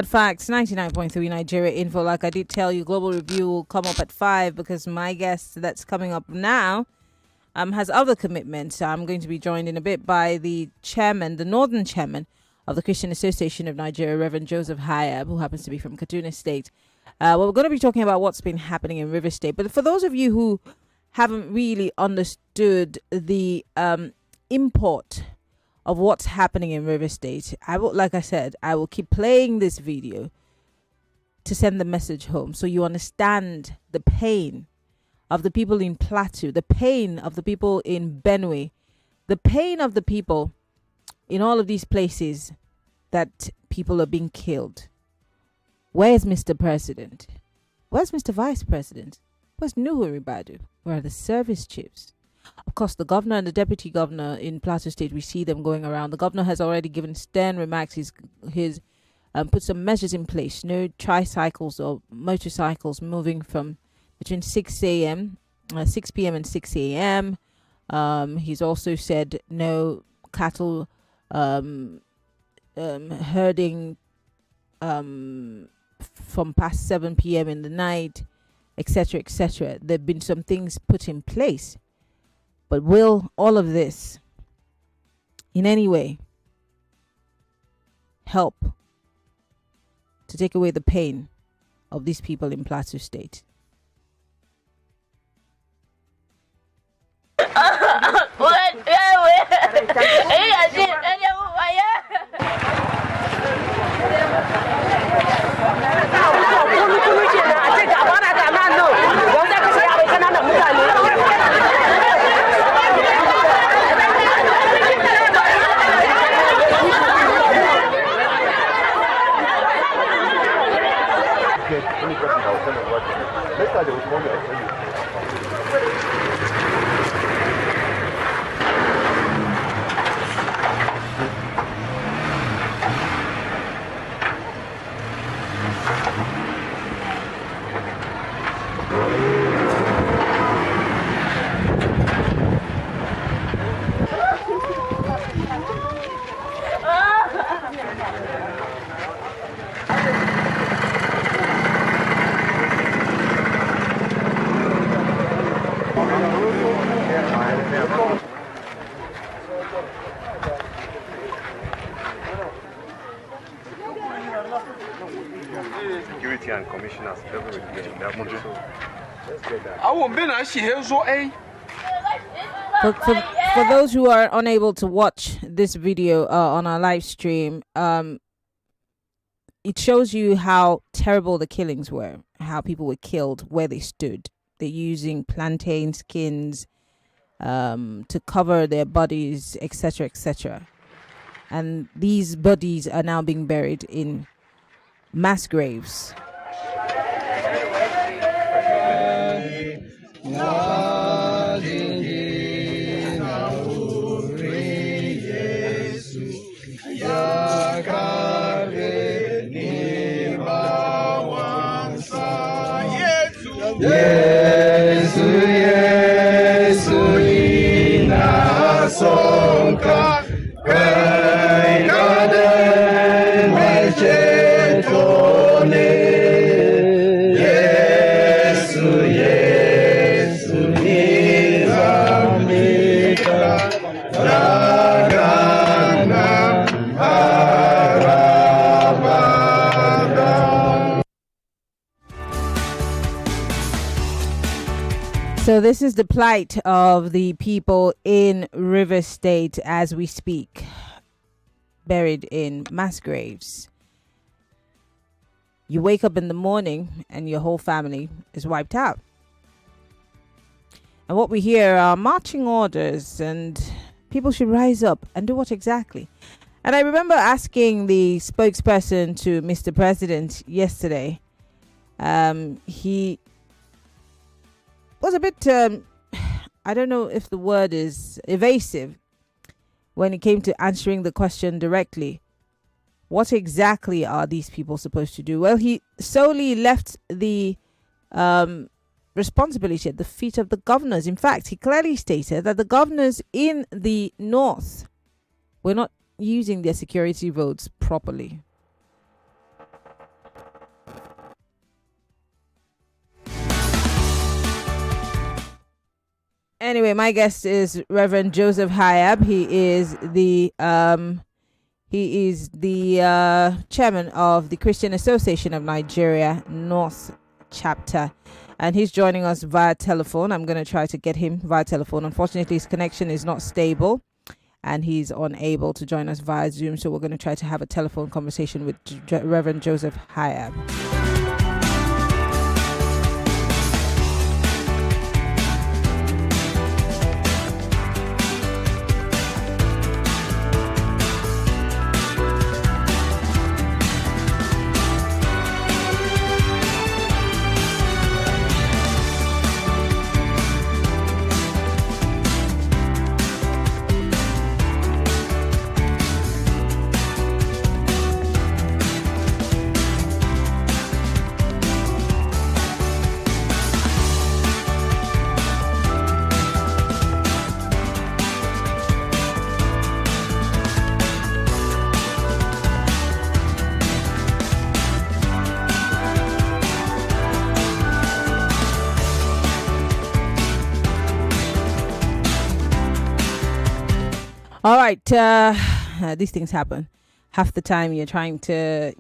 Facts 99.3 Nigeria info. Like I did tell you, Global Review will come up at 5 because my guest that's coming up now has other commitments. I'm going to be joined in a bit by the chairman, the northern chairman of the Christian Association of Nigeria, Reverend Joseph Hayab, who happens to be from Kaduna State. Well, we're going to be talking about what's been happening in River State. But for those of you who haven't really understood the import of what's happening in River State, like I said, I will keep playing this video to send the message home so you understand the pain of the people in Plateau, the pain of the people in Benue, the pain of the people in all of these places that people are being killed. Where's Mr. President? Where's Mr. Vice President? Where's Nuhu Ribadu? Where are the service chiefs? Of course, the governor and the deputy governor in Plateau State, we see them going around. The governor has already given stern remarks. He's put some measures in place. No tricycles or motorcycles moving from between 6 p.m. and 6 a.m. He's also said no cattle herding from past 7 p.m. in the night, etc., etc. There have been some things put in place. But will all of this in any way help to take away the pain of these people in Plateau State? Security and commissioners. For those who are unable to watch this video on our live stream, it shows you how terrible the killings were, how people were killed where they stood. They're using plantain skins to cover their bodies, etc., etc. And these bodies are now being buried in mass graves. So this is the plight of the people in River State as we speak, buried in mass graves. You wake up in the morning and your whole family is wiped out. And what we hear are marching orders, and people should rise up and do what exactly? And I remember asking the spokesperson to Mr. President yesterday. He was a bit, I don't know if the word is evasive when it came to answering the question directly. What exactly are these people supposed to do? Well, he solely left the responsibility at the feet of the governors. In fact, he clearly stated that the governors in the north were not using their security roads properly. Anyway, my guest is Reverend Joseph Hayab. He is the chairman of the Christian Association of Nigeria North Chapter, and he's joining us via telephone. I'm going to try to get him via telephone. Unfortunately, his connection is not stable, and he's unable to join us via Zoom. So we're going to try to have a telephone conversation with Reverend Joseph Hayab. All right, these things happen. Half the time you're trying to,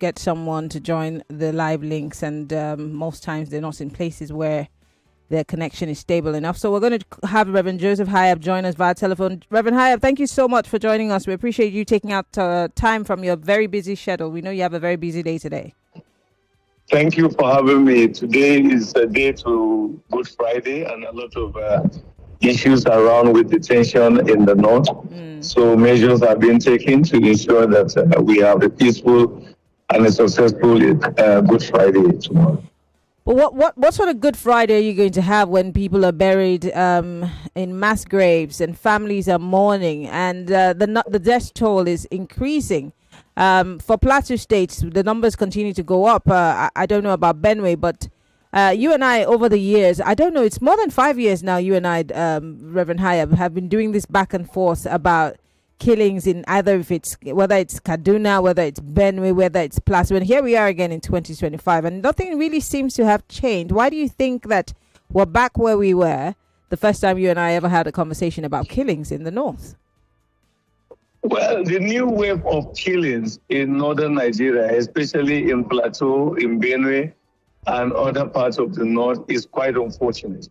get someone to join the live links, and most times they're not in places where their connection is stable enough. So we're going to have Reverend Joseph Hayab join us via telephone. Reverend Hayab, thank you so much for joining us. We appreciate you taking out time from your very busy schedule. We know you have a very busy day today. Thank you for having me. Today is a day to Good Friday, and a lot of issues around with the tension in the north. So measures are being taken to ensure that we have a peaceful and a successful Good Friday tomorrow. Well, what sort of Good Friday are you going to have when people are buried in mass graves and families are mourning, and the death toll is increasing? For Plateau states, the numbers continue to go up. I don't know about Benue, but you and I, over the years, I don't know, it's more than 5 years now, you and I, Reverend Hayab, have been doing this back and forth about killings in whether it's Kaduna, whether it's Benue, whether it's Plateau. And here we are again in 2025, and nothing really seems to have changed. Why do you think that we're back where we were the first time you and I ever had a conversation about killings in the north? Well, the new wave of killings in northern Nigeria, especially in Plateau, in Benue, and other parts of the north, is quite unfortunate.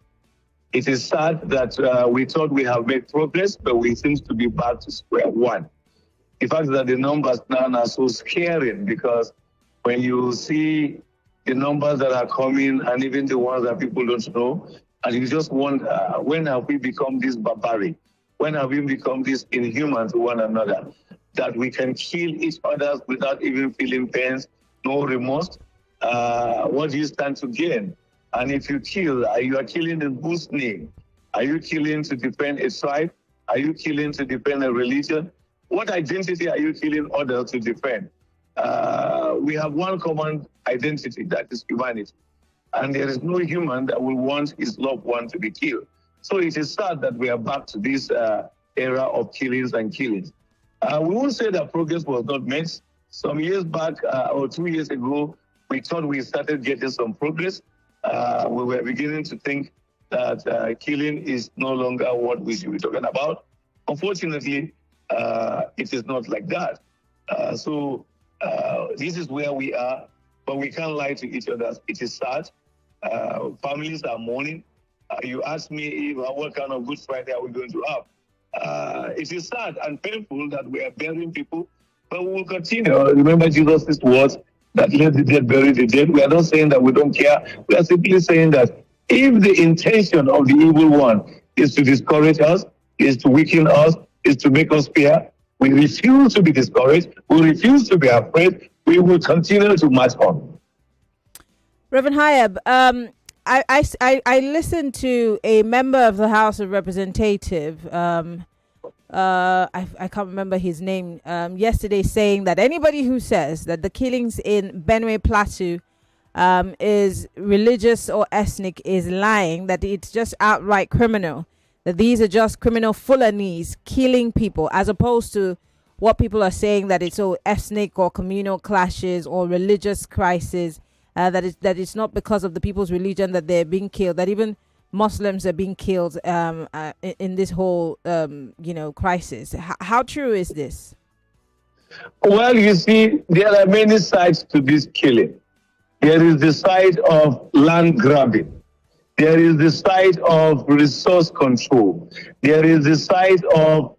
It is sad that we thought we have made progress, but we seem to be back to square one. In fact, that the numbers now are so scary, because when you see the numbers that are coming and even the ones that people don't know, and you just wonder, when have we become this barbaric? When have we become this inhuman to one another, that we can kill each other without even feeling pains, no remorse? What do you stand to gain? And if you kill, you are killing in whose name? Are you killing to defend a tribe? Are you killing to defend a religion? What identity are you killing others to defend? We have one common identity, that is humanity. And there is no human that will want his loved one to be killed. So it is sad that we are back to this era of killings and killings. We won't say that progress was not made. Some years back, or 2 years ago, we thought we started getting some progress. We were beginning to think that killing is no longer what we should be talking about. Unfortunately, it is not like that. So this is where we are, but we can't lie to each other. It is sad. Families are mourning. You asked me what kind of Good Friday are we going to have. It is sad and painful that we are burying people, but we will continue. Remember Jesus' words, that let the dead bury the dead. We are not saying that we don't care. We are simply saying that if the intention of the evil one is to discourage us, is to weaken us, is to make us fear, we refuse to be discouraged. We refuse to be afraid. We will continue to march on. Reverend Hayab, I listened to a member of the House of Representatives, I can't remember his name, yesterday, saying that anybody who says that the killings in Benue Plateau is religious or ethnic is lying, that it's just outright criminal, that these are just criminal Fulanis killing people, as opposed to what people are saying, that it's all ethnic or communal clashes or religious crisis, that it's not because of the people's religion that they're being killed, that even Muslims are being killed in this whole, crisis. How true is this? Well, you see, there are many sides to this killing. There is the side of land grabbing. There is the side of resource control. There is the side of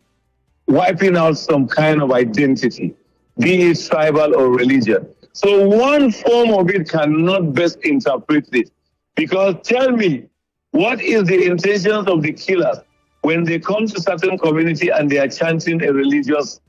wiping out some kind of identity, be it tribal or religion. So one form of it cannot best interpret this. Because tell me, what is the intentions of the killers when they come to certain community and they are chanting a religious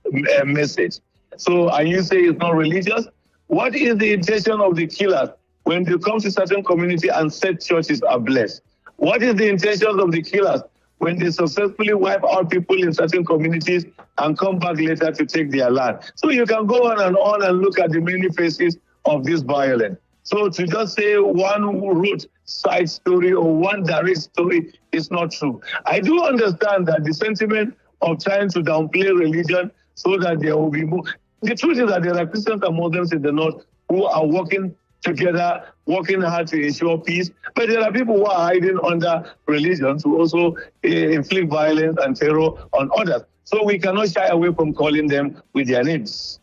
message? So, and you say it's not religious? What is the intention of the killers when they come to certain community and said churches are blessed? What is the intention of the killers when they successfully wipe out people in certain communities and come back later to take their land? So you can go on and look at the many faces of this violence. So to just say one root side story or one direct story is not true. I do understand that the sentiment of trying to downplay religion so that there will be more. The truth is that there are Christians and Muslims in the north who are working together, working hard to ensure peace. But there are people who are hiding under religion to also inflict violence and terror on others. So we cannot shy away from calling them with their names.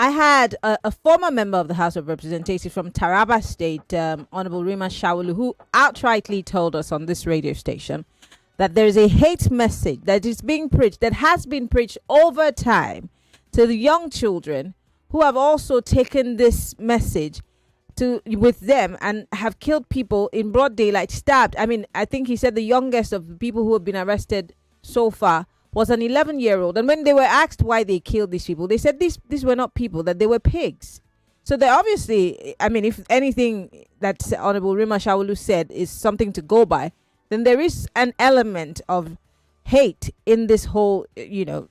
I had a former member of the House of Representatives from Taraba State, Honorable Rima Shawulu, who outrightly told us on this radio station that there is a hate message that is being preached, that has been preached over time to the young children who have also taken this message with them and have killed people in broad daylight, stabbed. I mean, I think he said the youngest of the people who have been arrested so far was an 11-year-old. And when they were asked why they killed these people, they said these were not people, that they were pigs. So they obviously, I mean, if anything that Honorable Rima Shawulu said is something to go by, then there is an element of hate in this whole,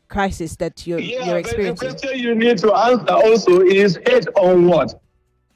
crisis that you're experiencing. But the question you need to answer also is hate on what?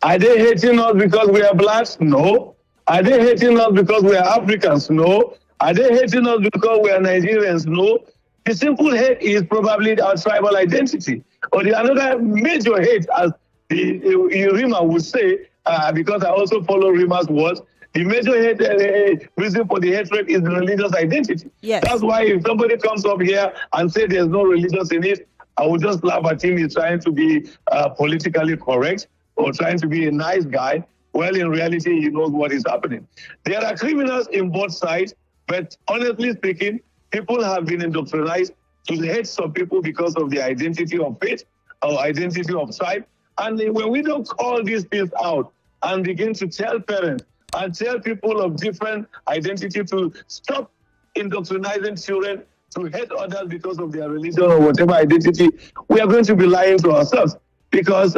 Are they hating us because we are blacks? No. Are they hating us because we are Africans? No. Are they hating us because we are Nigerians? No. The simple hate is probably our tribal identity. Or the another major hate, as Rima would say, because I also follow Rima's words, the major hate reason for the hatred is the religious identity. Yes. That's why if somebody comes up here and say there's no religious in it, I would just laugh at him. He's trying to be politically correct or trying to be a nice guy. Well, in reality, he knows what is happening. There are criminals in both sides, but honestly speaking, people have been indoctrinized to hate some people because of the identity of faith or identity of tribe. And when we don't call these things out and begin to tell parents and tell people of different identity to stop indoctrinizing children to hate others because of their religion or whatever identity, we are going to be lying to ourselves. Because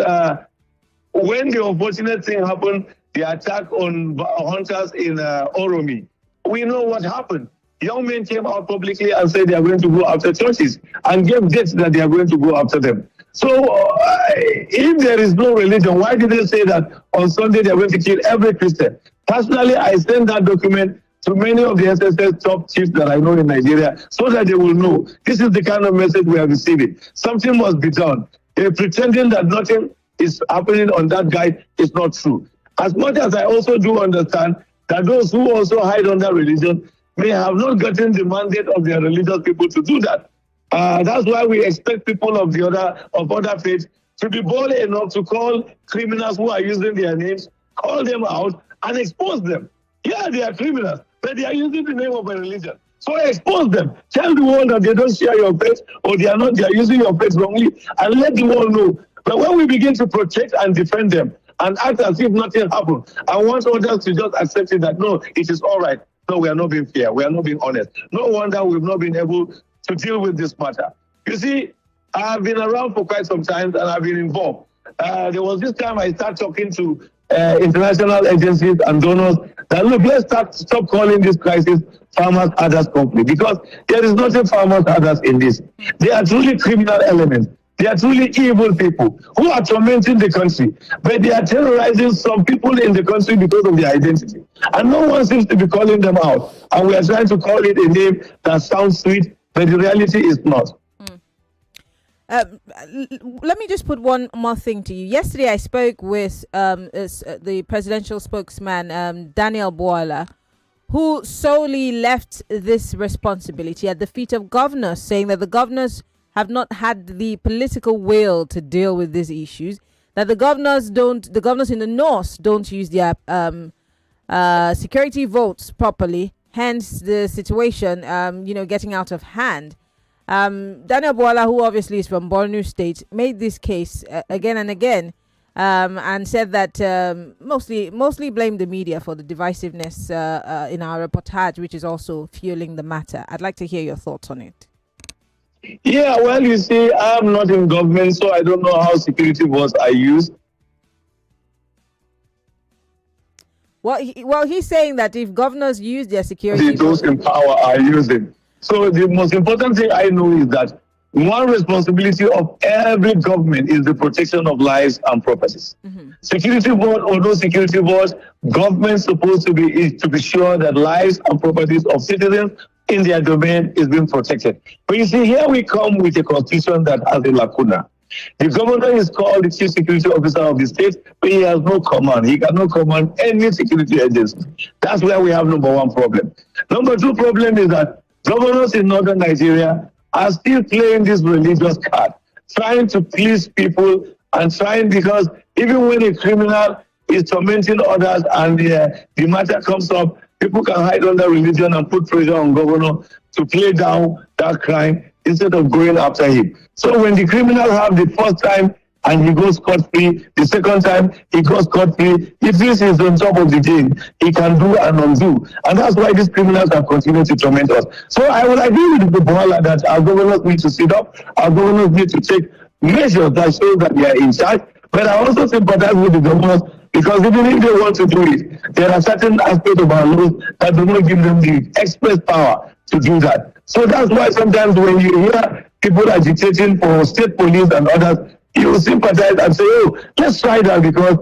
when the unfortunate thing happened, the attack on hunters in Oromi, we know what happened. Young men came out publicly and said they are going to go after churches and gave dates that they are going to go after them. So if there is no religion, why did they say that on Sunday they are going to kill every Christian? Personally, I sent that document to many of the SSS top chiefs that I know in Nigeria so that they will know this is the kind of message we are receiving. Something must be done. Pretending that nothing is happening on that guide is not true. As much as I also do understand that those who also hide under religion may have not gotten the mandate of their religious people to do that. That's why we expect people of other faiths to be bold enough to call criminals who are using their names, call them out and expose them. Yeah, they are criminals, but they are using the name of a religion. So expose them. Tell the world that they don't share your faith or they are using your faith wrongly, and let the world know. But when we begin to protect and defend them and act as if nothing happened, I want others to just accept it that no, it is all right. No, we are not being fair. We are not being honest. No wonder we've not been able to deal with this matter. You see, I've been around for quite some time and I've been involved. There was this time I started talking to international agencies and donors that, look, let's stop calling this crisis farmers others conflict, because there is nothing farmers others in this. They are truly criminal elements. They are truly evil people who are tormenting the country, but they are terrorizing some people in the country because of their identity. And no one seems to be calling them out. And we are trying to call it a name that sounds sweet, but the reality is not. Let me just put one more thing to you. Yesterday, I spoke with the presidential spokesman, Daniel Boala, who solely left this responsibility at the feet of governors, saying that the governors have not had the political will to deal with these issues, that the governors in the north don't use their security votes properly, hence the situation, getting out of hand. Daniel Bwala, who obviously is from Benue State, made this case again and again, and said that mostly blamed the media for the divisiveness in our reportage, which is also fueling the matter. I'd like to hear your thoughts on it. Yeah, well, you see, I'm not in government, so I don't know how security votes are used. Well, he's saying that if governors use their security, those in power are using. So the most important thing I know is that one responsibility of every government is the protection of lives and properties. Mm-hmm. Security board or no security board, government's supposed to be sure that lives and properties of citizens in their domain is being protected. But you see, here we come with a constitution that has a lacuna. The governor is called the chief security officer of the state, but he has no command. He cannot command any security agency. That's where we have number one problem. Number two problem is that governors in northern Nigeria are still playing this religious card, trying to please people and trying, because even when a criminal is tormenting others and the matter comes up, people can hide under religion and put pressure on governor to play down that crime instead of going after him. So when the criminal have the first time and he goes scot-free, the second time he goes scot-free, if this is on top of the game, he can do and undo. And that's why these criminals have continued to torment us. So I will agree with the Bola that our governors need to sit up, our governors need to take measures that show that they are in charge. But I also sympathize with the governors, because even if they want to do it, there are certain aspects of our laws that do not give them the express power to do that. So that's why sometimes when you hear people agitating for state police and others, you sympathize and say, oh, let's try that, because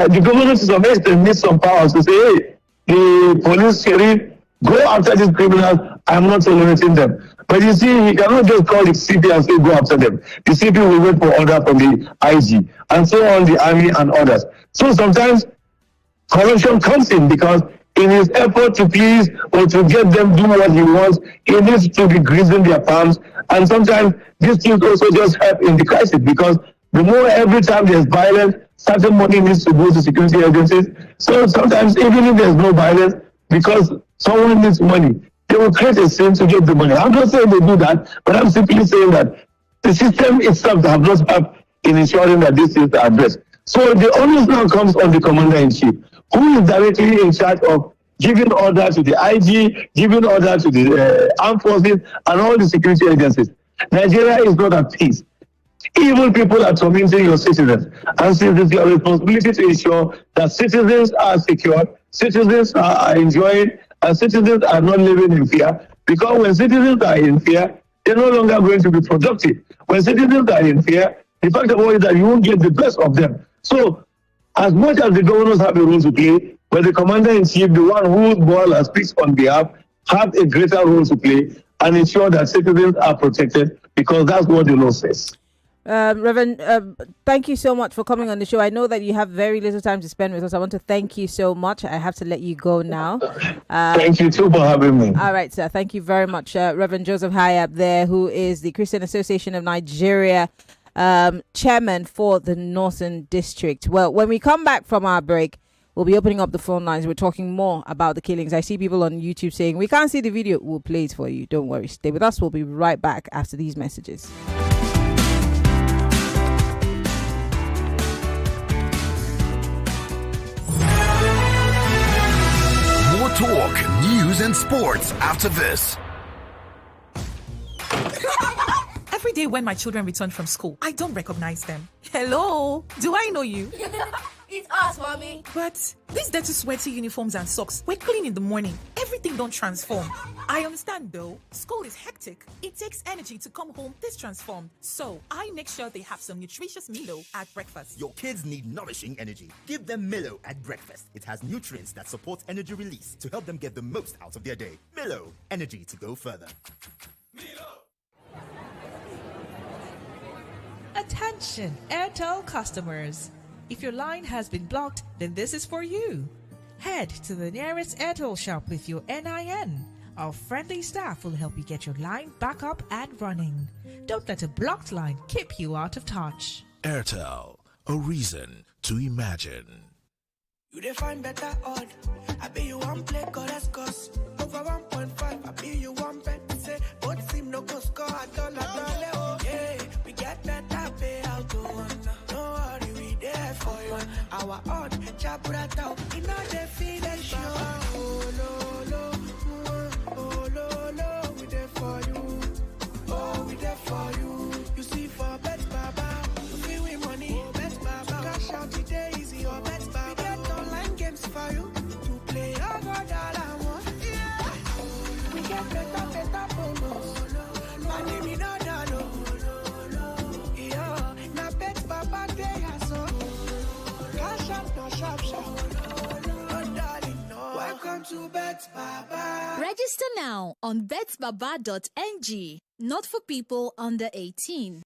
the government to some extent needs some powers to say, hey, the police sheriff, go after these criminals, I'm not tolerating them. But you see, he cannot just call the CP and say, go after them. The CP will wait for order from the IG, and so on, the army and others. So sometimes corruption comes in, because in his effort to please or to get them do what he wants, he needs to be greasing their palms. And sometimes these things also just help in the crisis, because the more every time there's violence, certain money needs to go to security agencies. So sometimes even if there's no violence, because someone needs money, they will create a scene to get the money. I'm not saying they do that, but I'm simply saying that the system itself does not help in ensuring that these things are addressed. So the onus now comes on the commander-in-chief, who is directly in charge of giving order to the IG, giving order to the armed forces and all the security agencies. Nigeria is not at peace. Evil people are tormenting your citizens. And since it's your responsibility to ensure that citizens are secure, citizens are enjoying, and citizens are not living in fear, because when citizens are in fear, they're no longer going to be productive. When citizens are in fear, the fact of all is that you won't get the best of them. So, as much as the governors have a role to play, but the commander-in-chief, the one whose ball speaks on behalf, have a greater role to play and ensure that citizens are protected, because that's what the law says. Reverend, thank you so much for coming on the show. I know that you have very little time to spend with us. I want to thank you so much. I have to let you go now. Thank you too for having me. All right, sir. Thank you very much. Reverend Joseph Hayab there, who is the Christian Association of Nigeria chairman for the Northern District. Well, when we come back from our break, we'll be opening up the phone lines. We're talking more about the killings. I see people on YouTube saying, we can't see the video. We'll play it for you. Don't worry. Stay with us. We'll be right back after these messages. More talk, news and sports after this. Every day when my children return from school, I don't recognize them. Hello, do I know you? It's us, mommy. But these dirty, sweaty uniforms and socks were clean in the morning. Everything don't transform. I understand though. School is hectic. It takes energy to come home this transformed. So I make sure they have some nutritious Milo at breakfast. Your kids need nourishing energy. Give them Milo at breakfast. It has nutrients that support energy release to help them get the most out of their day. Milo, energy to go further. Milo. Attention, Airtel customers. If your line has been blocked, then this is for you. Head to the nearest Airtel shop with your NIN. Our friendly staff will help you get your line back up and running. Don't let a blocked line keep you out of touch. Airtel, a reason to imagine. You define better odd. I be you one play, cause over 1.5. I be you one bet. Say, both seem no go score at all. Oh, yeah, we get better payout. Oh, no worry, we there for you. Our odd, chabrata, you know the feeling show. Oh, no, we there for you. Oh, we there for you. You see for bet, Baba. You feel we money, bet, Baba. Cash out today, easy, or bet, Baba. Games for you to play over dollar one. Yeah. We get better bonus. Money me no dollar. Yeah. Na bet Baba day so. Cash out no shop. Oh darling no. Welcome to Bet Baba. Register now on betbaba.ng. Not for people under 18.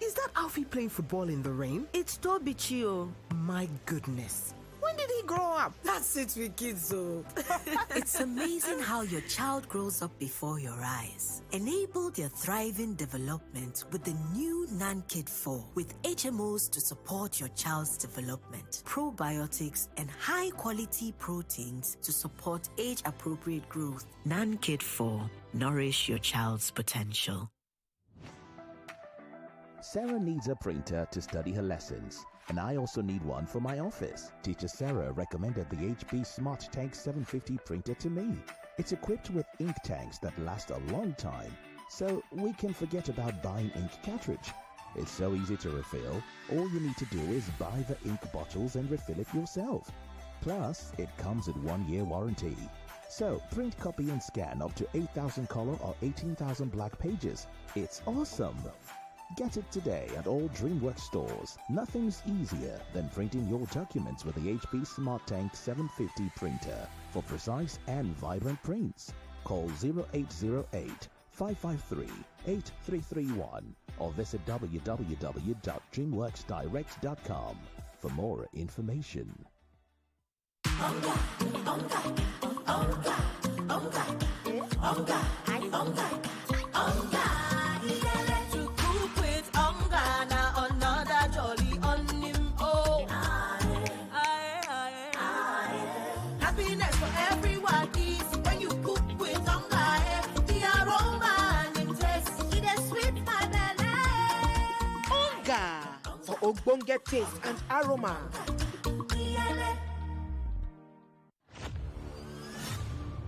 Is that Alfie playing football in the rain? It's Toby Chio. My goodness. When did he grow up? That's it with kids, though. It's amazing how your child grows up before your eyes. Enable their thriving development with the new NanKid 4 with HMOs to support your child's development, probiotics, and high-quality proteins to support age-appropriate growth. NanKid 4. Nourish your child's potential. Sarah needs a printer to study her lessons, and I also need one for my office. Teacher Sarah recommended the HP Smart Tank 750 printer to me. It's equipped with ink tanks that last a long time, so we can forget about buying ink cartridge. It's so easy to refill. All you need to do is buy the ink bottles and refill it yourself. Plus, it comes with 1-year warranty. So, print, copy, and scan up to 8,000 color or 18,000 black pages. It's awesome! Get it today at all DreamWorks stores. Nothing's easier than printing your documents with the HP Smart Tank 750 printer for precise and vibrant prints. Call 0808 553 8331 or visit www.dreamworksdirect.com for more information. Ogbonge taste and aroma.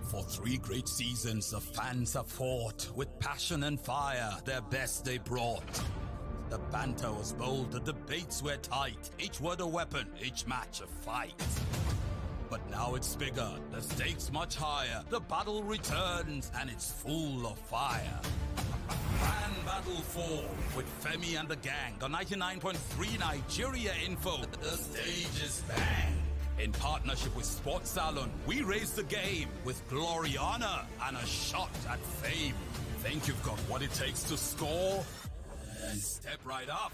For 3 great seasons, the fans have fought with passion and fire, their best they brought. The banter was bold, the debates were tight, each word a weapon, each match a fight. But now it's bigger, the stakes much higher, the battle returns and it's full of fire. Fan Battle 4 with Femi and the gang on 99.3 Nigeria Info. The stage is bang. In partnership with Sports Salon, we raise the game with glory, honor, and a shot at fame. Think you've got what it takes to score? Then step right up.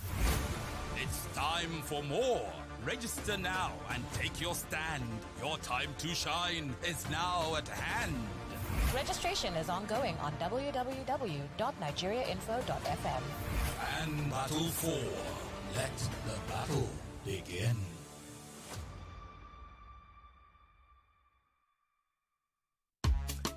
It's time for more. Register now and take your stand. Your time to shine is now at hand. Registration is ongoing on www.nigeriainfo.fm. And Battle 4. Let the battle begin.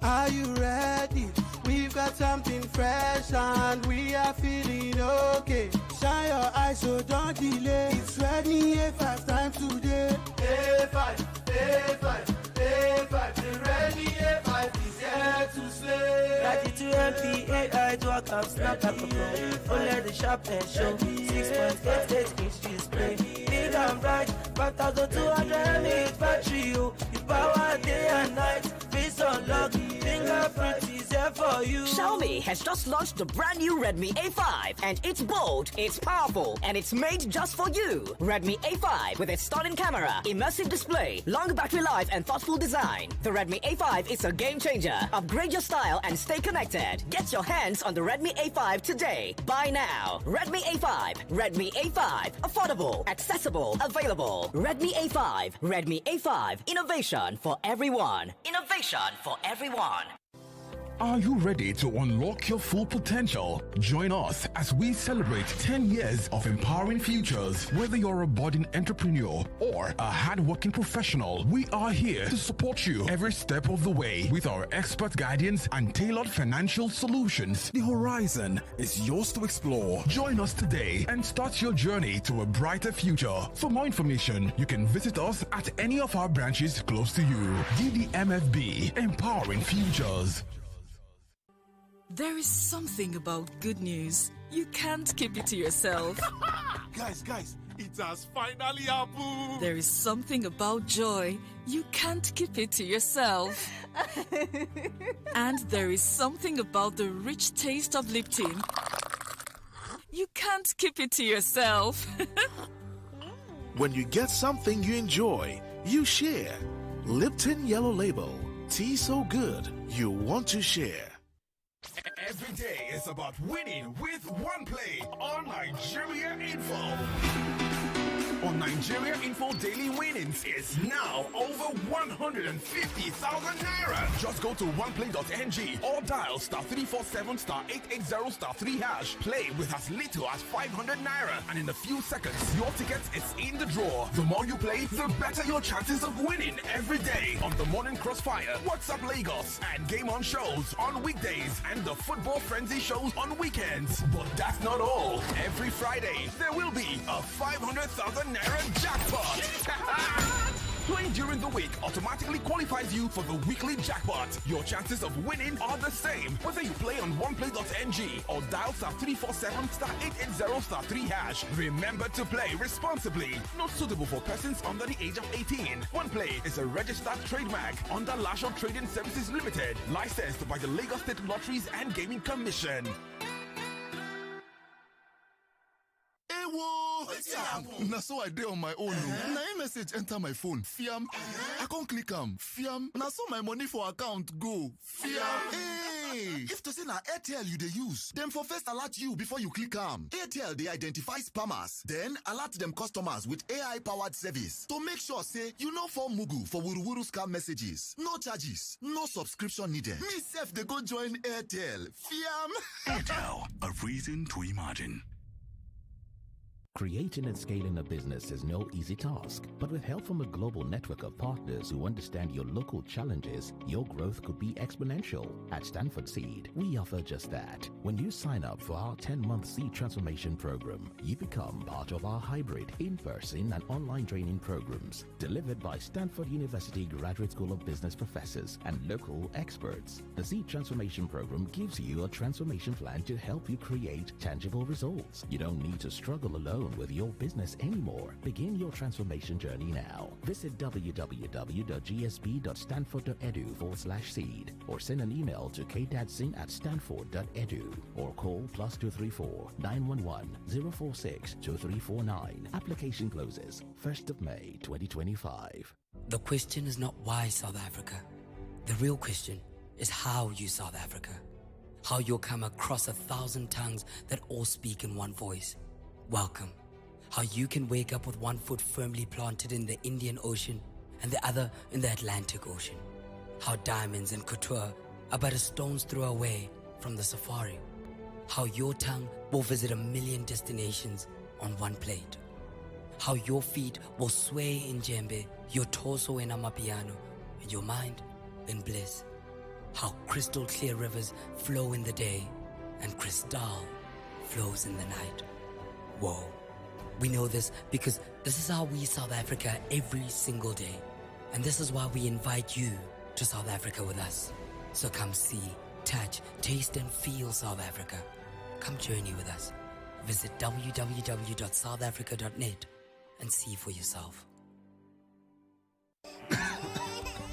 Are you ready? We've got something fresh and we are feeling okay. Shine your eyes, so don't delay. It's ready, A5 time today. A5, the ready A5 is here to slay. 32 MP, AI, talk up, snap up, only the sharpness show. 6.88 inch display. Big and bright, 5,200 mAh battery. You power day and night. Face unlock, fingerprint is here for for you. Xiaomi has just launched the brand new Redmi A5, and it's bold, it's powerful, and it's made just for you. Redmi A5 with its stunning camera, immersive display, long battery life, and thoughtful design. The Redmi A5 is a game changer. Upgrade your style and stay connected. Get your hands on the Redmi A5 today. Buy now. Redmi A5. Redmi A5. Affordable, accessible, available. Redmi A5. Redmi A5. Innovation for everyone. Innovation for everyone. Are you ready to unlock your full potential? Join us as we celebrate 10 years of empowering futures. Whether you're a budding entrepreneur or a hardworking professional, we are here to support you every step of the way with our expert guidance and tailored financial solutions. The horizon is yours to explore. Join us today and start your journey to a brighter future. For more information, you can visit us at any of our branches close to you. DDMFB, empowering futures. There is something about good news. You can't keep it to yourself. Guys, it has finally happened. There is something about joy. You can't keep it to yourself. And there is something about the rich taste of Lipton. You can't keep it to yourself. When you get something you enjoy, you share. Lipton Yellow Label. Tea so good, you want to share. Every day is about winning with OnePlay on Nigeria Info. On Nigeria Info, daily winnings is now over 150,000 naira. Just go to oneplay.ng or dial *347 *880 *3#. Play with as little as 500 naira, and in a few seconds, your ticket is in the draw. The more you play, the better your chances of winning every day on the Morning Crossfire, WhatsApp Lagos, and Game On shows on weekdays, and the Football Frenzy shows on weekends. But that's not all. Every Friday, there will be a 500,000 naira jackpot. Playing during the week automatically qualifies you for the weekly jackpot. Your chances of winning are the same whether you play on oneplay.ng or dial *347 *880 *3#. Remember to play responsibly. Not suitable for persons under the age of 18. OnePlay is a registered trademark under Lasho Trading Services Limited, licensed by the Lagos State Lotteries and Gaming Commission. Na so I dey on my own. Na a message enter my phone. Fiam. I can't click am. Fiam. Na so my money for account go. Fiam. Hey, if to say na Airtel you dey use, them for first alert you before you click am. Airtel they identify spammers, then alert them customers with AI powered service to make sure say you no fall mugu for wuruwuru scam messages. No charges, no subscription needed. Me sef they go join Airtel. Fiam. Airtel, a reason to imagine. Creating and scaling a business is no easy task, but with help from a global network of partners who understand your local challenges, your growth could be exponential. At Stanford Seed, we offer just that. When you sign up for our 10-month Seed Transformation Program, you become part of our hybrid in-person and online training programs delivered by Stanford University Graduate School of Business professors and local experts. The Seed Transformation Program gives you a transformation plan to help you create tangible results. You don't need to struggle alone with your business anymore. Begin your transformation journey now. Visit www.gsp.stanford.edu/seed or send an email to kdadsing@stanford.edu or call +234 911 046 2349. Application closes 1st of May 2025. The question is not why South Africa. The real question is how you South Africa. How you'll come across 1,000 tongues that all speak in one voice. Welcome. How you can wake up with one foot firmly planted in the Indian Ocean and the other in the Atlantic Ocean. How diamonds and couture are but a stone's throw away from the safari. How your tongue will visit 1 million destinations on one plate. How your feet will sway in djembe, your torso in amapiano, and your mind in bliss. How crystal clear rivers flow in the day and crystal flows in the night. Whoa. We know this because this is how we South Africa every single day. And this is why we invite you to South Africa with us. So come see, touch, taste and feel South Africa. Come journey with us. Visit www.southafrica.net and see for yourself.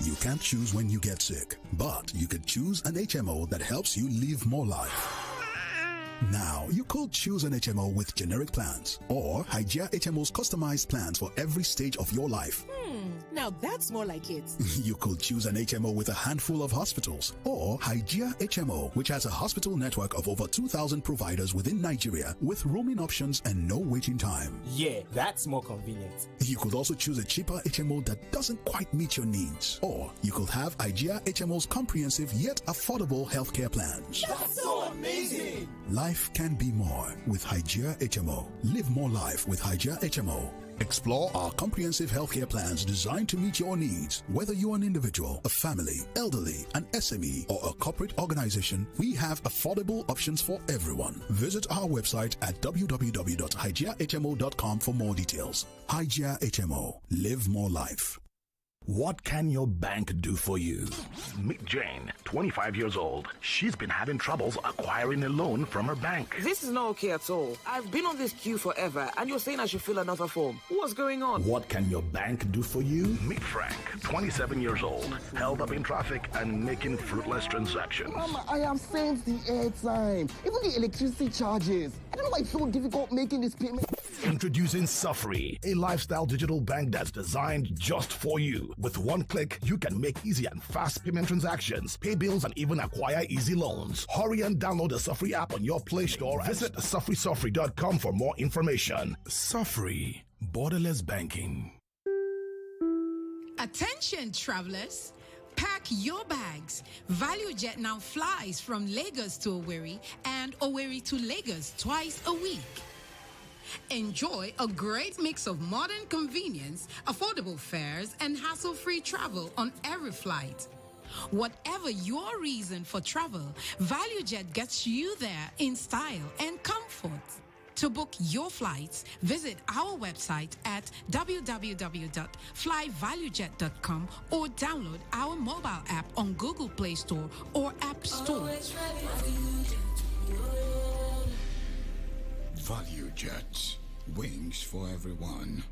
You can't choose when you get sick, but you could choose an HMO that helps you live more life. Now, you could choose an HMO with generic plans or Hygieia HMO's customized plans for every stage of your life. Now that's more like it. You could choose an HMO with a handful of hospitals or Hygieia HMO, which has a hospital network of over 2,000 providers within Nigeria with roaming options and no waiting time. Yeah, that's more convenient. You could also choose a cheaper HMO that doesn't quite meet your needs. Or you could have Hygieia HMO's comprehensive yet affordable healthcare plans. That's so amazing! Life can be more with Hygieia HMO. Live more life with Hygieia HMO. Explore our comprehensive healthcare plans designed to meet your needs. Whether you're an individual, a family, elderly, an SME, or a corporate organization, we have affordable options for everyone. Visit our website at www.hygiehmo.com for more details. Hygieia HMO. Live more life. What can your bank do for you? Meet Jane, 25 years old. She's been having troubles acquiring a loan from her bank. This is not okay at all. I've been on this queue forever, and you're saying I should fill another form. What's going on? What can your bank do for you? Meet Frank, 27 years old, held up in traffic and making fruitless transactions. Mama, I have sent the airtime, even the electricity charges. I don't know why it's so difficult making this payment. Introducing Safri, a lifestyle digital bank that's designed just for you. With one click, you can make easy and fast payment transactions, pay bills, and even acquire easy loans. Hurry and download the Safri app on your Play Store. Visit safrisafri.com for more information. Safri, borderless banking. Attention, travelers. Pack your bags. ValueJet now flies from Lagos to Owerri and Owerri to Lagos twice a week. Enjoy a great mix of modern convenience, affordable fares, and hassle-free travel on every flight. Whatever your reason for travel, ValueJet gets you there in style and comfort. To book your flights, visit our website at www.flyvaluejet.com or download our mobile app on Google Play Store or App Store. ValueJet, wings for everyone.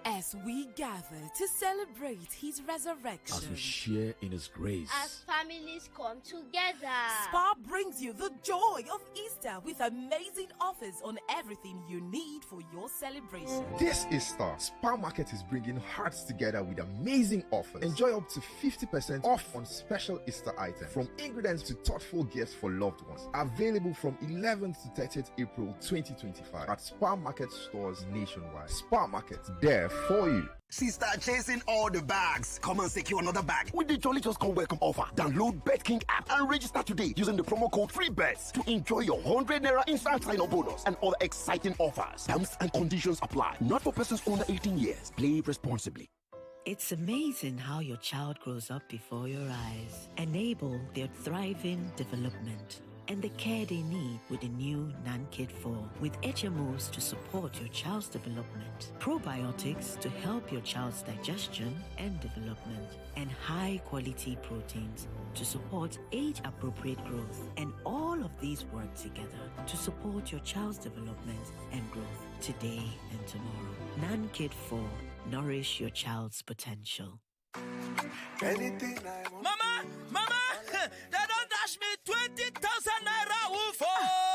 As we gather to celebrate his resurrection, as we share in his grace, as families come together, Spa brings you the joy of Easter with amazing offers on everything you need for your celebration. This Easter, Spa Market is bringing hearts together with amazing offers. Enjoy up to 50% off on special Easter items, from ingredients to thoughtful gifts for loved ones. Available from 11th to 30th April 2025 at Spa Market stores nationwide. Spa Market, there for you. Sister chasing all the bags. Come and secure another bag with the Jolly Just Come Welcome offer. Download BetKing app and register today using the promo code FREEBETS to enjoy your 100 Naira instant sign-up bonus and other exciting offers. Terms and conditions apply. Not for persons under 18 years. Play responsibly. It's amazing how your child grows up before your eyes. Enable their thriving development and the care they need with the new NanKid 4, with HMOs to support your child's development, probiotics to help your child's digestion and development, and high-quality proteins to support age-appropriate growth. And all of these work together to support your child's development and growth today and tomorrow. NanKid 4, nourish your child's potential. Anything I want. Mama, they don't dash me 20,000 naira woof.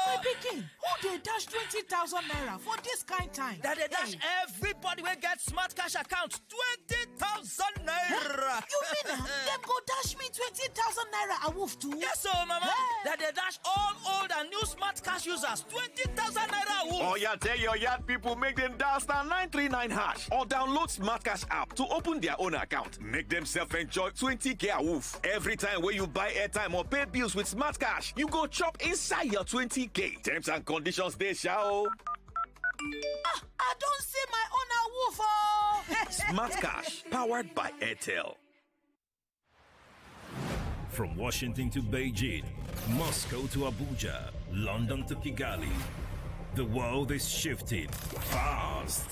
My pikin, who they dash 20,000 naira for this kind time? That they dash everybody will get smart cash account 20,000 naira. You mean them go dash me 20,000 naira a woof too? Yes, so mama. That they dash all old and new smart cash users 20,000 naira a woof. Oh yeah, tell your yard people make them dial *939# or download Smart Cash app to open their own account. Make themselves enjoy 20k a woof. Every time when you buy airtime or pay bills with Smart Cash, you go chop inside your 20k. Terms and conditions they shall. I don't see my own a woof. Smart Cash, powered by Airtel. From Washington to Beijing, Moscow to Abuja, London to Kigali, the world is shifting fast.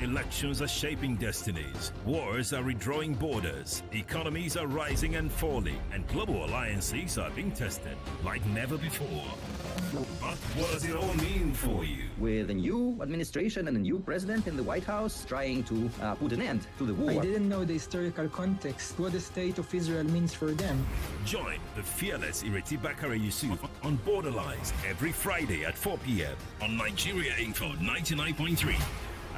Elections are shaping destinies. Wars are redrawing borders. Economies are rising and falling. And global alliances are being tested like never before. But what does it all mean for you? With a new administration and a new president in the White House trying to put an end to the war. I didn't know the historical context, what the state of Israel means for them. Join the fearless Ireti Bakare Yusuf on Borderlines every Friday at 4 p.m. on Nigeria Info 99.3.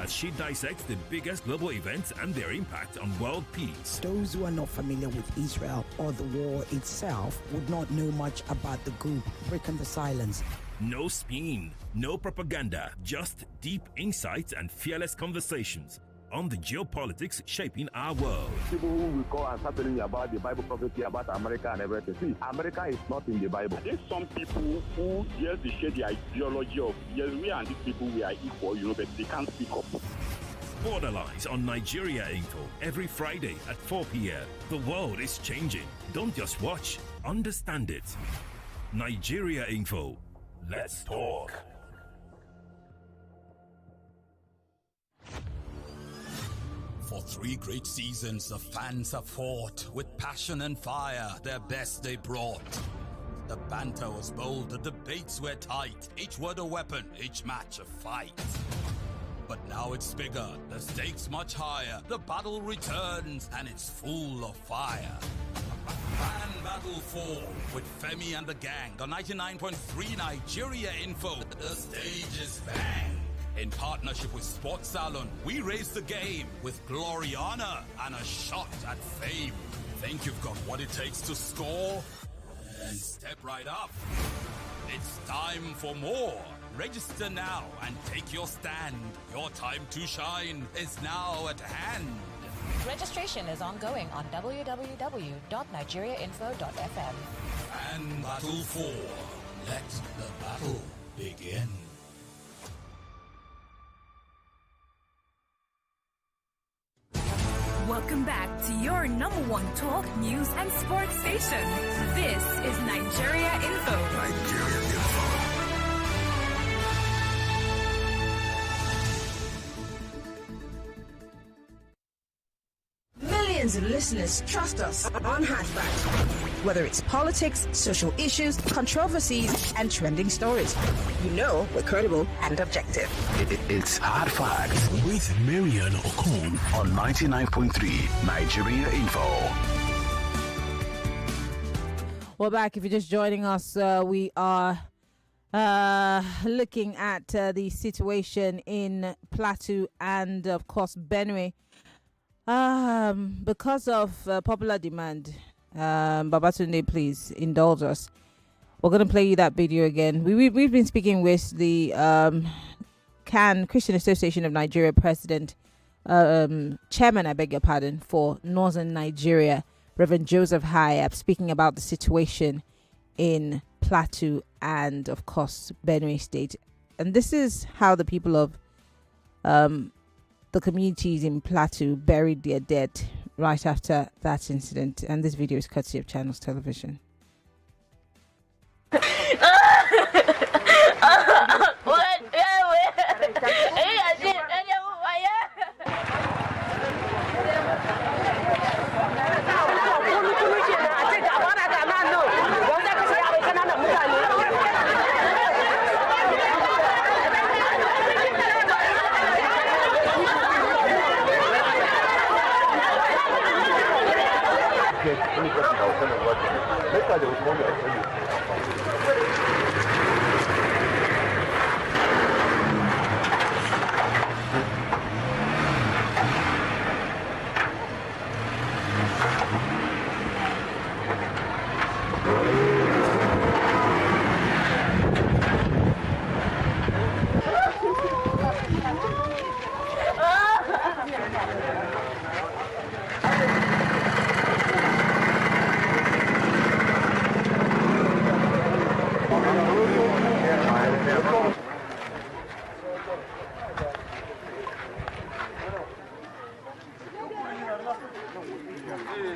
As she dissects the biggest global events and their impact on world peace. Those who are not familiar with Israel or the war itself would not know much about the group. Breaking the silence. No spin, no propaganda, just deep insights and fearless conversations on the geopolitics shaping our world. People who will call and start telling you about the Bible prophecy about America and everything. See, America is not in the Bible. There's some people who, yes, they share the ideology of, yes, we and these people, we are equal, but they can't speak up. Borderlines on Nigeria Info every Friday at 4 p.m. The world is changing. Don't just watch, understand it. Nigeria Info. Let's talk. For 3 great seasons, the fans have fought with passion and fire, their best they brought. The banter was bold, the debates were tight, each word a weapon, each match a fight. But now it's bigger, the stakes much higher, the battle returns and it's full of fire. Fan Battle 4 with Femi and the gang on 99.3 Nigeria Info. The stage is bang. In partnership with Sports Salon, we raise the game with glory, honor, and a shot at fame. Think you've got what it takes to score? Then step right up. It's time for more. Register now and take your stand. Your time to shine is now at hand. Registration is ongoing on www.nigeriainfo.fm. And Battle 4. Let the battle begin. Welcome back to your #1 talk, news, and sports station. This is Nigeria Info. Nigeria Info. Millions of listeners trust us on Hatchback. Whether it's politics, social issues, controversies, and trending stories, you know we're credible and objective. It's Hard Facts with Maryann Okon on 99.3 Nigeria Info. We're back. If you're just joining us, we are looking at the situation in Plateau and, of course, Benue. Because of popular demand, Babatunde, please indulge us. We're going to play you that video again. We've been speaking with the Christian Association of Nigeria president, chairman, I beg your pardon, for Northern Nigeria, Reverend Joseph Hayab, speaking about the situation in Plateau and, of course, Benue State. And this is how the people of the communities in Plateau buried their dead right after that incident. And this video is courtesy of Channels Television.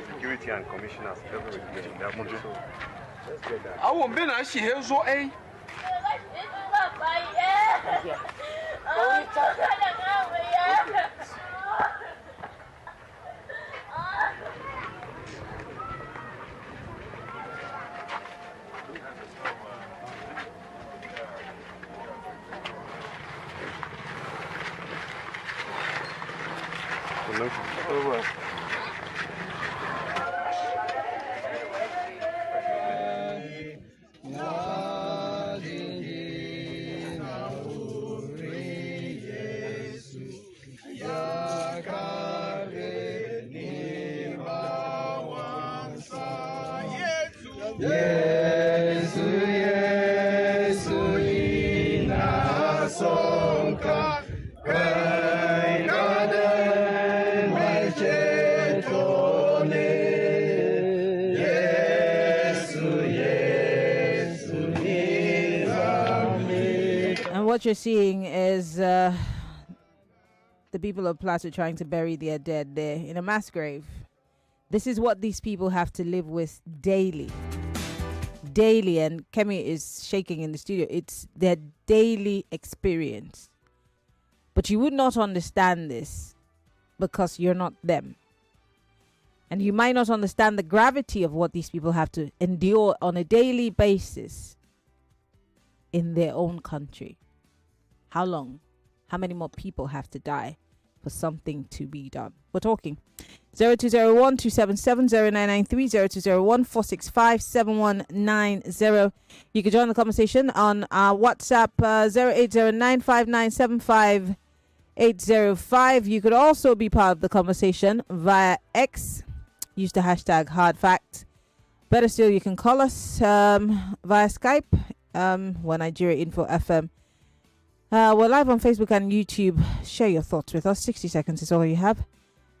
Security and commissioners everywhere. I won't be nice here, so eh? And what you're seeing is the people of Plateau trying to bury their dead there in a mass grave. This is what these people have to live with daily. Daily, and Kemi is shaking in the studio. It's their daily experience. But you would not understand this because you're not them. And you might not understand the gravity of what these people have to endure on a daily basis in their own country. How long? How many more people have to die for something to be done? We're talking 0201 277 0993 0201 465 7190. You can join the conversation on our WhatsApp 08095975 You could also be part of the conversation via X. Use the hashtag hardfact. Better still, you can call us via Skype. We're Nigeria Info FM. We're live on Facebook and YouTube. Share your thoughts with us. 60 seconds is all you have.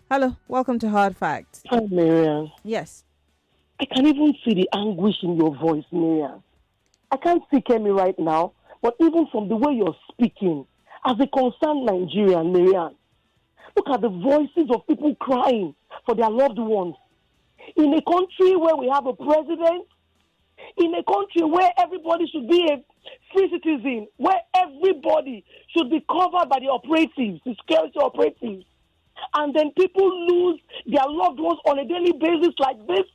Hello, welcome to Hard Facts. Hi, Maryann. Yes. I can even see the anguish in your voice, Maryann. I can't see Kemi right now, but even from the way you're speaking, as a concerned Nigerian, Maryann, look at the voices of people crying for their loved ones. In a country where we have a president, in a country where everybody should be a free citizen, where everybody should be covered by the operatives, the security operatives, and then people lose their loved ones on a daily basis like this.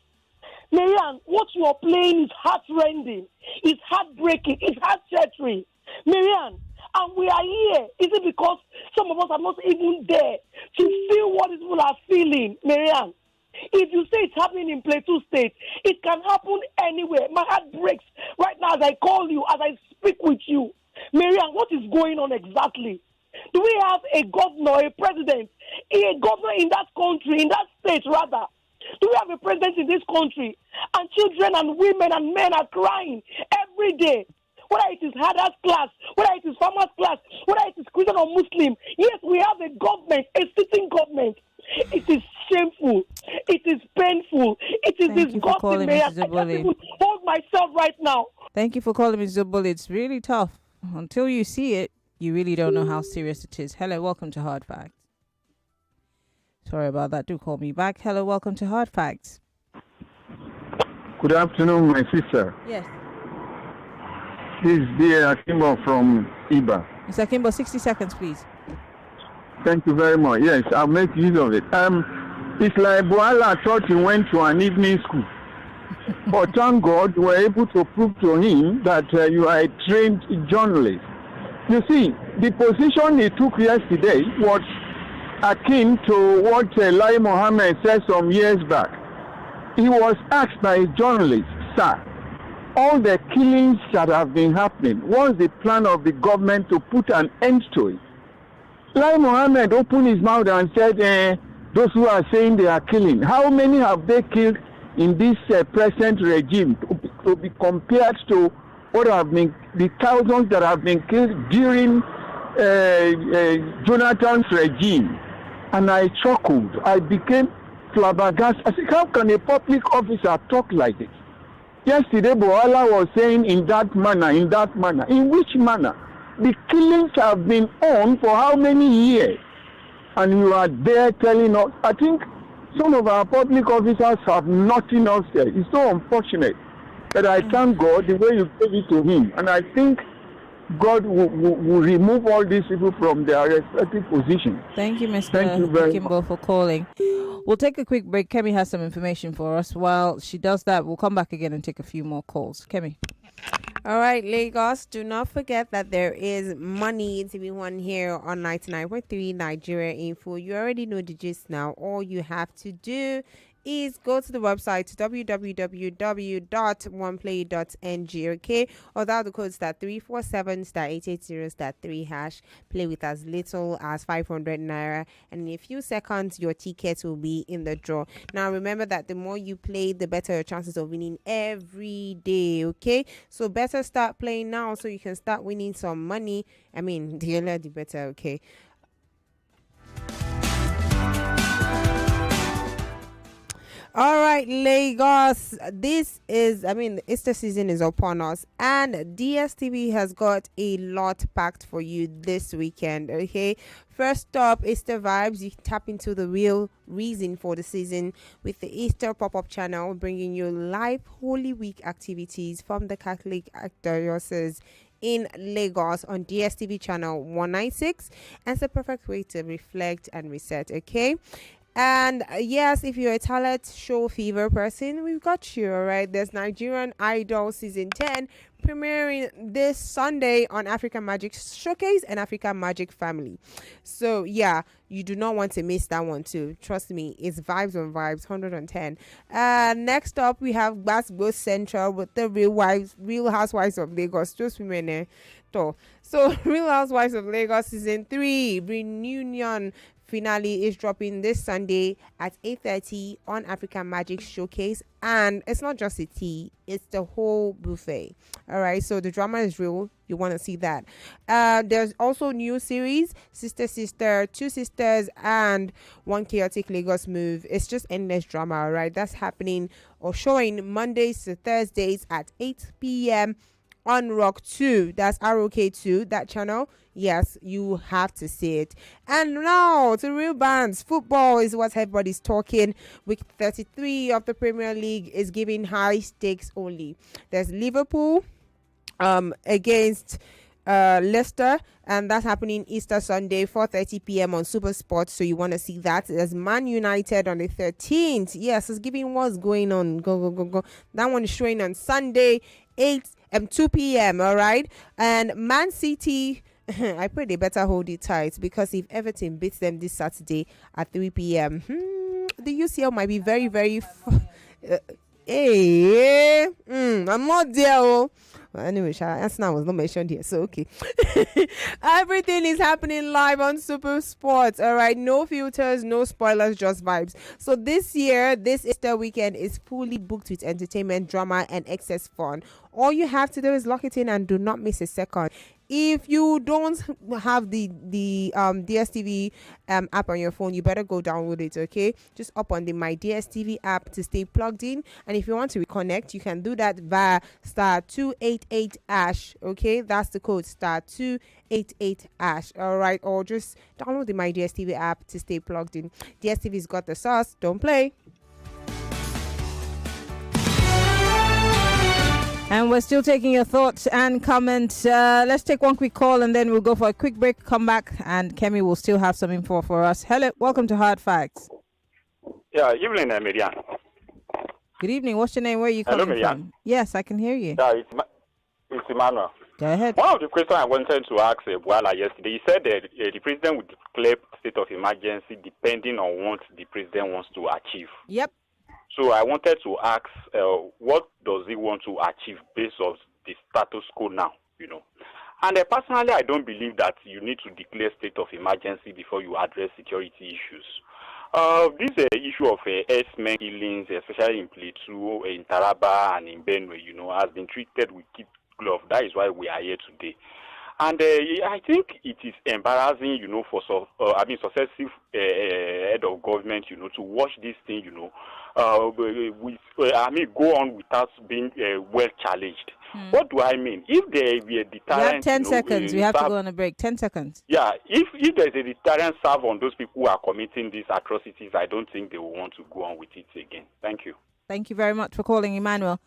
Maryann, what you are playing is heart-rending, it's heartbreaking, it's heart-shattering. Maryann, and we are here. Is it because some of us are not even there to feel what these people are feeling, Maryann? If you say it's happening in Plateau State, it can happen anywhere. My heart breaks right now as I call you, as I speak with you. Maryann, what is going on exactly? Do we have a governor, a president, a governor in that country, in that state rather? Do we have a president in this country? And children and women and men are crying every day. Whether it is hardest class, whether it is farmers class, whether it is Christian or Muslim. Yes, we have a government, a sitting government. It is shameful. It is painful. It is disgusting. I can't even hold myself right now. Thank you for calling me Zubul. It's really tough. Until you see it, you really don't know how serious it is. Hello, welcome to Hard Facts. Sorry about that. Do call me back. Hello, welcome to Hard Facts. Good afternoon, my sister. Yes. This is dear Akimbo from Iba. Mr. Akimbo, 60 seconds, please. Thank you very much. Yes, I'll make use of it. It's like Boala thought he went to an evening school. But thank God we were able to prove to him that you are a trained journalist. You see, the position he took yesterday was akin to what Lai Mohammed said some years back. He was asked by a journalist, sir, all the killings that have been happening, what's the plan of the government to put an end to it? Lai Mohammed opened his mouth and said, those who are saying they are killing, how many have they killed in this present regime to be compared to what have been the thousands that have been killed during Jonathan's regime? And I chuckled. I became flabbergasted. I said, how can a public officer talk like this? Yesterday, Boala was saying in that manner. In which manner? The killings have been on for how many years? And you are there telling us. I think some of our public officers have nothing else there. It's so unfortunate. But I thank God the way you gave it to him. And I think God will remove all these people from their respective positions. Thank you, Mr. Thank you very Kimbo, for calling. We'll take a quick break. Kemi has some information for us. While she does that, we'll come back again and take a few more calls. Kemi. All right, Lagos, do not forget that there is money to be won here on 99.3 Nigeria Info. You already know the gist now. All you have to do is go to the website www.oneplay.ng, okay, or dial the code *347*880*3#. Play with as little as 500 naira, and in a few seconds your tickets will be in the draw. Now remember that the more you play, the better your chances of winning every day, okay? So better start playing now so you can start winning some money. I mean, the earlier the better, okay? All right, Lagos. This is, Easter season is upon us, and DSTV has got a lot packed for you this weekend. Okay, first up, Easter vibes. You tap into the real reason for the season with the Easter pop-up channel, bringing you live Holy Week activities from the Catholic Archdiocese in Lagos on DSTV channel 196, and it's a perfect way to reflect and reset. Okay. And yes, if you're a talent show fever person, we've got you, all right? There's Nigerian Idol Season 10 premiering this Sunday on African Magic Showcase and African Magic Family. So, yeah, you do not want to miss that one, too. Trust me, it's vibes on vibes, 110. Next up, we have Basbo Central with the Real Housewives of Lagos. Just women there. So, Real Housewives of Lagos Season 3 reunion finale is dropping this Sunday at 8:30 on African Magic Showcase, and it's not just a tea, it's the whole buffet. All right, so the drama is real. You want to see that. There's also new series, Sister, Two Sisters, and One Chaotic Lagos Move. It's just endless drama. All right, that's happening or showing Mondays to Thursdays at 8 p.m. on Rock 2. That's ROK2, that channel. Yes, you have to see it. And now to real bands. Football is what everybody's talking. Week 33 of the Premier League is giving high stakes only. There's Liverpool against Leicester, and that's happening Easter Sunday, 4:30 p.m. on Super Sports. So you want to see that. There's Man United on the 13th. Yes, it's giving what's going on. Go. That one is showing on Sunday, 2 p.m. All right, and Man City. I pray they better hold it tight, because if Everton beats them this Saturday at 3 p.m., the UCL might be very, very. I'm not there. Well, anyway, Arsenal was not mentioned here, so okay. Everything is happening live on Super Sports. All right, no filters, no spoilers, just vibes. So this year, this Easter weekend is fully booked with entertainment, drama, and excess fun. All you have to do is lock it in and do not miss a second. If you don't have the DSTV app on your phone, you better go download it, okay? Just up on the My DSTV app to stay plugged in. And if you want to reconnect, you can do that via *288#, okay? That's the code, *288#, all right? Or just download the My DSTV app to stay plugged in. DSTV's got the sauce. Don't play. And we're still taking your thoughts and comments. Let's take one quick call and then we'll go for a quick break, come back, and Kemi will still have some info for us. Hello, welcome to Hard Facts. Yeah, evening, Maryann. Good evening. What's your name? Where are you coming from? Yes, I can hear you. Yeah, it's Emmanuel. Go ahead. One of the questions I wanted to ask Buala yesterday, he said that the president would declare state of emergency depending on what the president wants to achieve. Yep. So I wanted to ask, what does he want to achieve based on the status quo now, you know? And personally, I don't believe that you need to declare state of emergency before you address security issues. This issue of herdsmen killings, especially in Plateau, in Taraba, and in Benue, you know, has been treated with kid glove. That is why we are here today. And I think it is embarrassing, you know, for successive head of government, you know, to watch this thing, you know, go on without being well challenged. What do I mean? If there be a deterrent, we have 10 seconds. We have to go on a break. 10 seconds. Yeah, if there's a deterrent serve on those people who are committing these atrocities, I don't think they will want to go on with it again. Thank you. Thank you very much for calling, Emmanuel.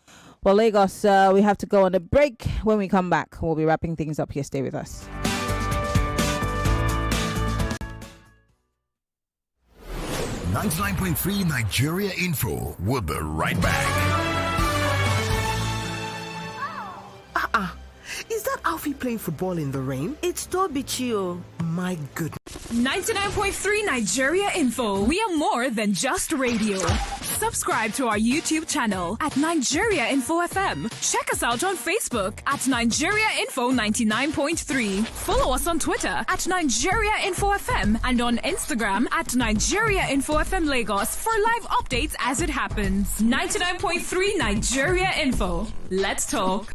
Well, Lagos, we have to go on a break. When we come back, we'll be wrapping things up here. Stay with us. .3 Nigeria Info. We'll be right back. playing football in the rain? It's Tobichio. My goodness. 99.3 Nigeria Info. We are more than just radio. Subscribe to our YouTube channel at Nigeria Info FM. Check us out on Facebook at Nigeria Info 99.3. Follow us on Twitter at Nigeria Info FM and on Instagram at Nigeria Info FM Lagos for live updates as it happens. 99.3 Nigeria Info. Let's talk.